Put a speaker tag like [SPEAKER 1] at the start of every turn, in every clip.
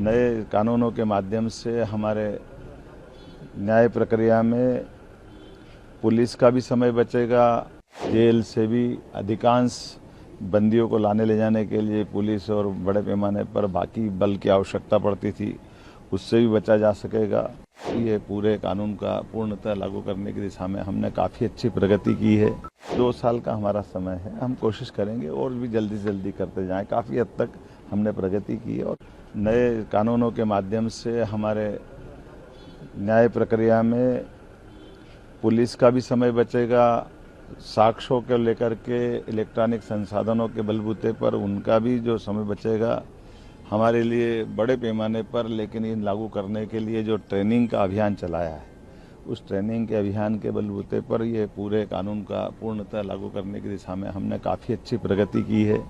[SPEAKER 1] नए कानूनों के माध्यम से हमारे न्याय प्रक्रिया में पुलिस का भी समय बचेगा। जेल से भी अधिकांश बंदियों को लाने ले जाने के लिए पुलिस और बड़े पैमाने पर बाकी बल की आवश्यकता पड़ती थी, उससे भी बचा जा सकेगा। ये पूरे कानून का पूर्णतः लागू करने की दिशा में हमने काफ़ी अच्छी प्रगति की है। 2 साल का हमारा समय है, हम कोशिश करेंगे और भी जल्दी से जल्दी करते जाएं। काफ़ी हद तक हमने प्रगति की है और नए कानूनों के माध्यम से हमारे न्याय प्रक्रिया में पुलिस का भी समय बचेगा। साक्ष्यों को लेकर के इलेक्ट्रॉनिक संसाधनों के बलबूते पर उनका भी जो समय बचेगा हमारे लिए बड़े पैमाने पर, लेकिन इन लागू करने के लिए जो ट्रेनिंग का अभियान चलाया है, उस ट्रेनिंग के अभियान के बलबूते पर ये पूरे कानून का पूर्णतः लागू करने की दिशा में हमने काफ़ी अच्छी प्रगति की है।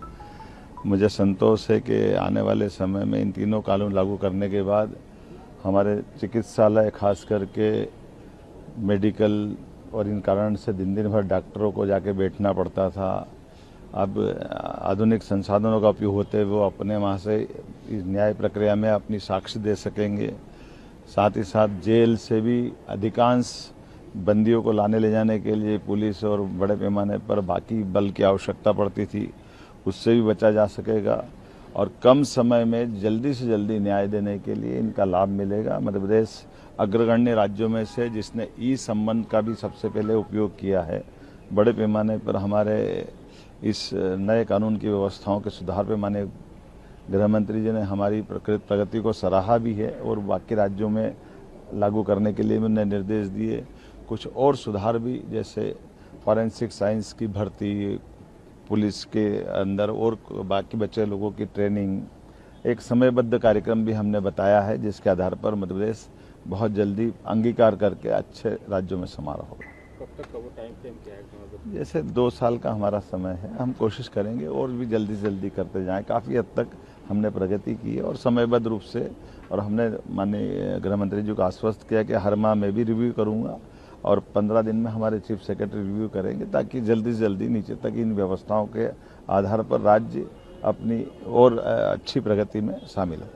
[SPEAKER 1] मुझे संतोष है कि आने वाले समय में इन तीनों कानून लागू करने के बाद हमारे चिकित्सालय, खास करके मेडिकल और इन कारण से दिन दिन भर डॉक्टरों को जाके बैठना पड़ता था, अब आधुनिक संसाधनों का उपयोग होते हुए वो अपने वहाँ से इस न्याय प्रक्रिया में अपनी साक्ष्य दे सकेंगे। साथ ही साथ जेल से भी अधिकांश बंदियों को लाने ले जाने के लिए पुलिस और बड़े पैमाने पर बाकी बल की आवश्यकता पड़ती थी, उससे भी बचा जा सकेगा और कम समय में जल्दी से जल्दी न्याय देने के लिए इनका लाभ मिलेगा। मध्य प्रदेश अग्रगण्य राज्यों में से जिसने ई-संबंध का भी सबसे पहले उपयोग किया है। बड़े पैमाने पर हमारे इस नए कानून की व्यवस्थाओं के सुधार पे माननीय गृह मंत्री जी ने हमारी प्रगति को सराहा भी है और बाकी राज्यों में लागू करने के लिए उन्होंने निर्देश दिए। कुछ और सुधार भी, जैसे फॉरेंसिक साइंस की भर्ती, पुलिस के अंदर और बाकी बच्चे लोगों की ट्रेनिंग, एक समयबद्ध कार्यक्रम भी हमने बताया है, जिसके आधार पर मध्य प्रदेश बहुत जल्दी अंगीकार करके अच्छे राज्यों में समारा होगा।
[SPEAKER 2] कब तक का वो टाइम फ्रेम क्या है?
[SPEAKER 1] जैसे 2 साल का हमारा समय है, हम कोशिश करेंगे और भी जल्दी से जल्दी करते जाएं। काफ़ी हद तक हमने प्रगति की है और समयबद्ध रूप से, और हमने माननीय गृह मंत्री जी को आश्वस्त किया कि हर माह मैं भी रिव्यू करूंगा और 15 दिन में हमारे चीफ सेक्रेटरी रिव्यू करेंगे, ताकि जल्दी से जल्दी नीचे तक इन व्यवस्थाओं के आधार पर राज्य अपनी और अच्छी प्रगति में शामिल हो।